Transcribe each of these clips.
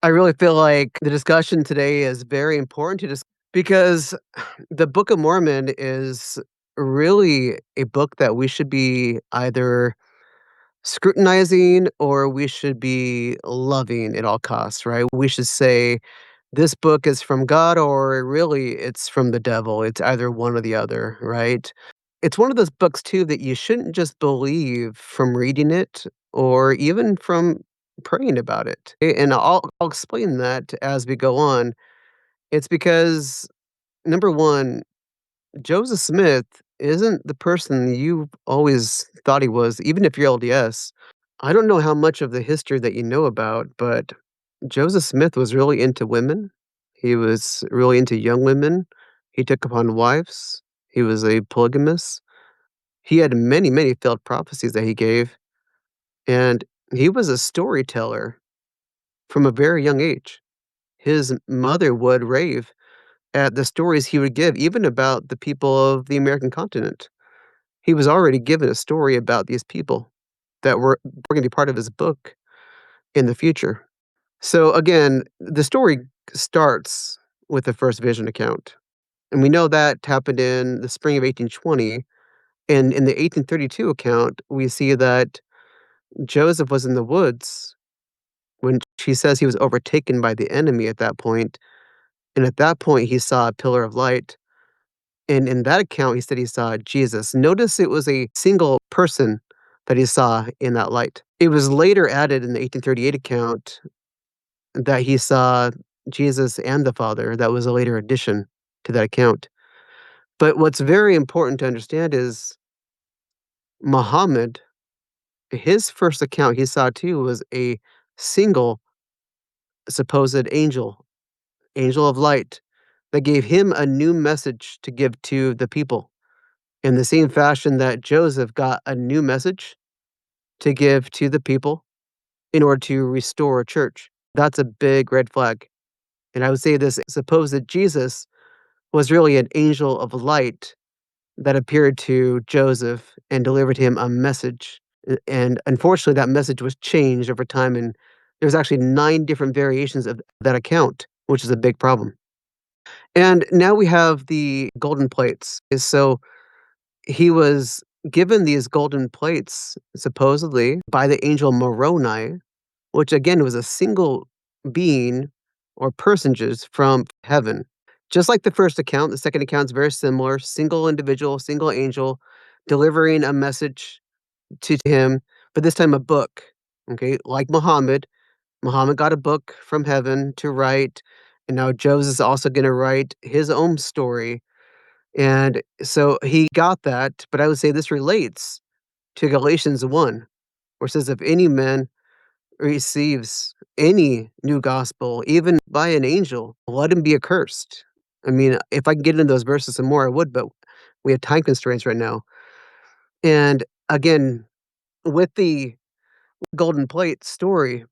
I really feel like the discussion today is very important to because the Book of Mormon is really a book that we should be either scrutinizing or we should be loving at all costs, right? We should say this book is from God or really it's from the devil. It's either one or the other, right? It's one of those books too that you shouldn't just believe from reading it or even from praying about it. And I'll explain that as we go on. It's because number 1, Joseph Smith isn't the person you always thought he was, even if you're LDS. I don't know how much of the history that you know about, but Joseph Smith was really into women. He was really into young women. He took upon wives. He was a polygamist. He had many, many failed prophecies that he gave, and he was a storyteller from a very young age. His mother would rave at the stories he would give, even about the people of the American continent. He was already given a story about these people that were gonna be part of his book in the future. So, again, the story starts with the first vision account, and we know that happened in the spring of 1820, and in the 1832 account, we see that Joseph was in the woods when she says he was overtaken by the enemy at that point, and at that point, he saw a pillar of light, and in that account, he said he saw Jesus. Notice it was a single person that he saw in that light. It was later added in the 1838 account that he saw Jesus and the Father. That was a later addition to that account. But what's very important to understand is Muhammad, his first account he saw too was a single supposed angel of light, that gave him a new message to give to the people in the same fashion that Joseph got a new message to give to the people in order to restore a church. That's a big red flag. And I would say this supposed Jesus was really an angel of light that appeared to Joseph and delivered him a message. And unfortunately, that message was changed over time. And there's actually 9 different variations of that account, which is a big problem. And now we have the golden plates. So he was given these golden plates supposedly by the angel Moroni, which again was a single being or personages from heaven. Just like the first account, the second account is very similar, single individual, single angel delivering a message to him, but this time a book. Okay, like Muhammad got a book from heaven to write, and now Joseph is also going to write his own story. And so he got that, but I would say this relates to Galatians 1, where it says, if any man receives any new gospel, even by an angel, let him be accursed. I mean, if I can get into those verses some more, I would, but we have time constraints right now. And again, with the golden plate story,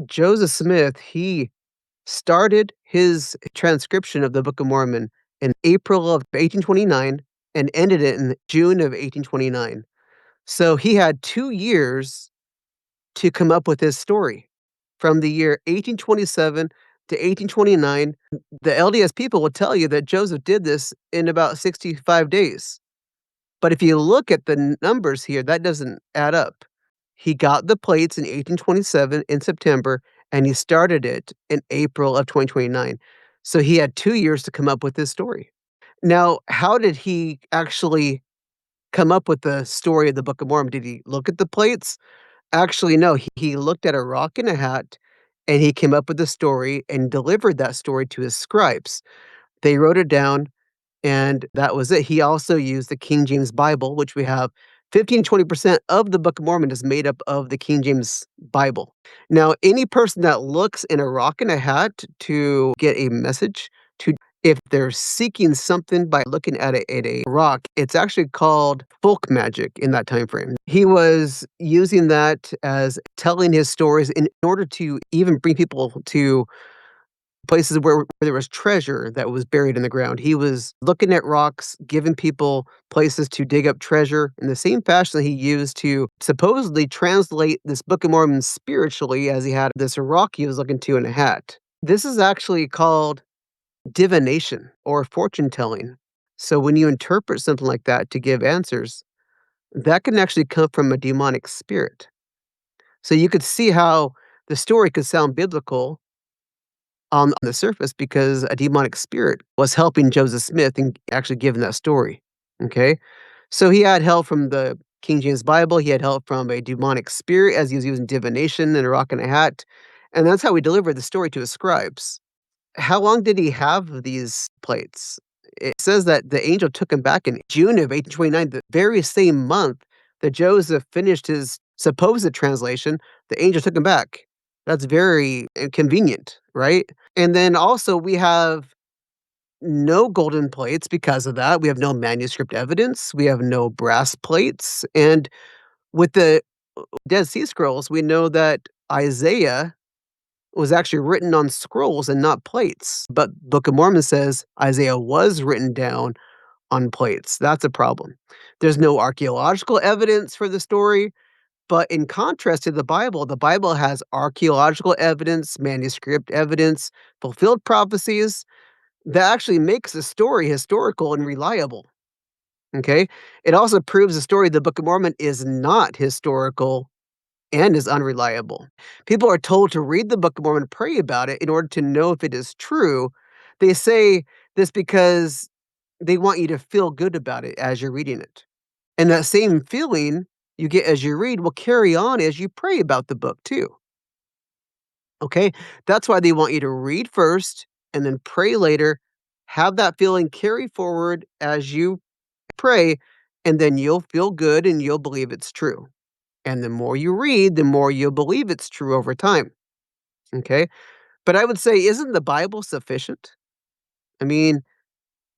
Joseph Smith, he started his transcription of the Book of Mormon in April of 1829 and ended it in June of 1829. So he had 2 years to come up with his story. From the year 1827 to 1829, the LDS people will tell you that Joseph did this in about 65 days. But if you look at the numbers here, that doesn't add up. He got the plates in 1827 in September, and he started it in April of 2029. So he had 2 years to come up with this story. Now, how did he actually come up with the story of the Book of Mormon? Did he look at the plates? Actually, no, he looked at a rock and a hat, and he came up with the story and delivered that story to his scribes. They wrote it down, and that was it. He also used the King James Bible, which we have 15 to 20% of the Book of Mormon is made up of the King James Bible. Now, any person that looks in a rock and a hat to get a message, to if they're seeking something by looking at a rock, it's actually called folk magic in that time frame. He was using that as telling his stories in order to even bring people to places where there was treasure that was buried in the ground. He was looking at rocks, giving people places to dig up treasure in the same fashion that he used to supposedly translate this Book of Mormon spiritually, as he had this rock he was looking to in a hat. This is actually called divination or fortune telling. So when you interpret something like that to give answers, that can actually come from a demonic spirit. So you could see how the story could sound biblical on the surface because a demonic spirit was helping Joseph Smith and actually giving that story. Okay. So he had help from the King James Bible. He had help from a demonic spirit as he was using divination and a rock and a hat. And that's how he delivered the story to his scribes. How long did he have these plates? It says that the angel took him back in June of 1829, the very same month that Joseph finished his supposed translation, the angel took him back. That's very inconvenient, right? And then also we have no golden plates because of that. We have no manuscript evidence. We have no brass plates. And with the Dead Sea Scrolls, we know that Isaiah was actually written on scrolls and not plates. But Book of Mormon says Isaiah was written down on plates. That's a problem. There's no archaeological evidence for the story, but in contrast to the Bible has archaeological evidence, manuscript evidence, fulfilled prophecies that actually makes the story historical and reliable. Okay? It also proves the story of the Book of Mormon is not historical and is unreliable. People are told to read the Book of Mormon, pray about it in order to know if it is true. They say this because they want you to feel good about it as you're reading it. And that same feeling you get as you read will carry on as you pray about the book too. Okay? That's why they want you to read first and then pray later. Have that feeling carry forward as you pray, and then you'll feel good and you'll believe it's true. And the more you read, the more you'll believe it's true over time. Okay? But I would say, isn't the Bible sufficient? I mean,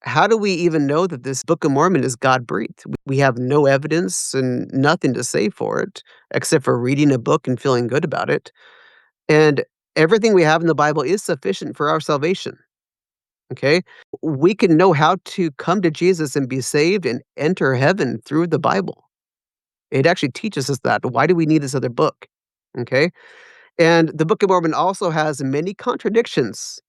how do we even know that this Book of Mormon is God breathed? We have no evidence and nothing to say for it except for reading a book and feeling good about it. And everything we have in the Bible is sufficient for our salvation. Okay? We can know how to come to Jesus and be saved and enter heaven through the Bible. It actually teaches us that. Why do we need this other book? Okay? And the Book of Mormon also has many contradictions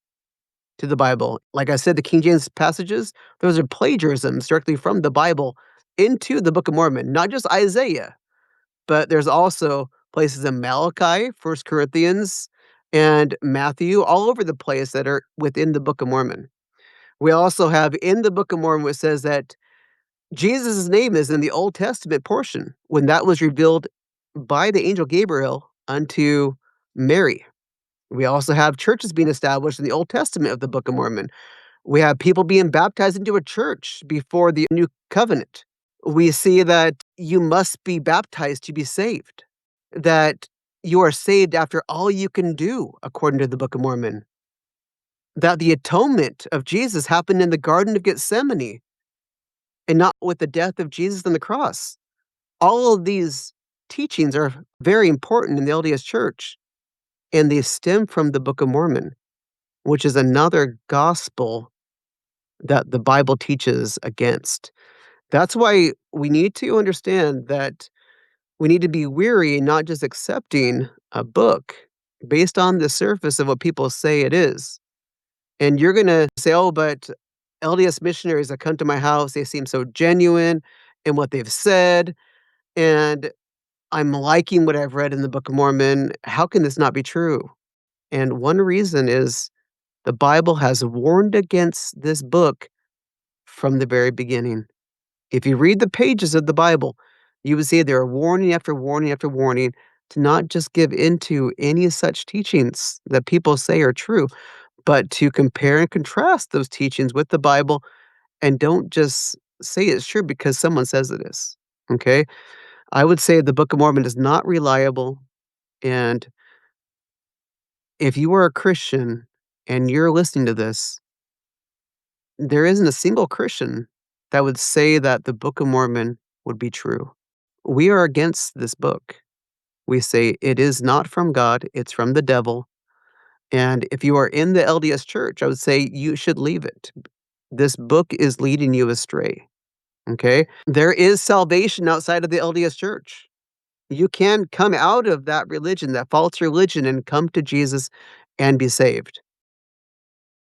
to the Bible. Like I said, the King James passages, those are plagiarisms directly from the Bible into the Book of Mormon, not just Isaiah, but there's also places in Malachi, First Corinthians, and Matthew, all over the place that are within the Book of Mormon. We also have in the Book of Mormon where it says that Jesus' name is in the Old Testament portion when that was revealed by the angel Gabriel unto Mary. We also have churches being established in the Old Testament of the Book of Mormon. We have people being baptized into a church before the new covenant. We see that you must be baptized to be saved, that you are saved after all you can do, according to the Book of Mormon, that the atonement of Jesus happened in the Garden of Gethsemane and not with the death of Jesus on the cross. All of these teachings are very important in the LDS Church, and they stem from the Book of Mormon, which is another gospel that the Bible teaches against. That's why we need to understand that we need to be weary, not just accepting a book based on the surface of what people say it is. And you're going to say, oh, but LDS missionaries that come to my house, they seem so genuine in what they've said. And I'm liking what I've read in the Book of Mormon. How can this not be true? And one reason is the Bible has warned against this book from the very beginning. If you read the pages of the Bible, you would see there are warning after warning after warning to not just give into any such teachings that people say are true, but to compare and contrast those teachings with the Bible and don't just say it's true because someone says it is. Okay? I would say the Book of Mormon is not reliable. And if you are a Christian and you're listening to this, there isn't a single Christian that would say that the Book of Mormon would be true. We are against this book. We say it is not from God, it's from the devil. And if you are in the LDS church, I would say you should leave it. This book is leading you astray. Okay? There is salvation outside of the LDS church. You can come out of that religion, that false religion, and come to Jesus and be saved.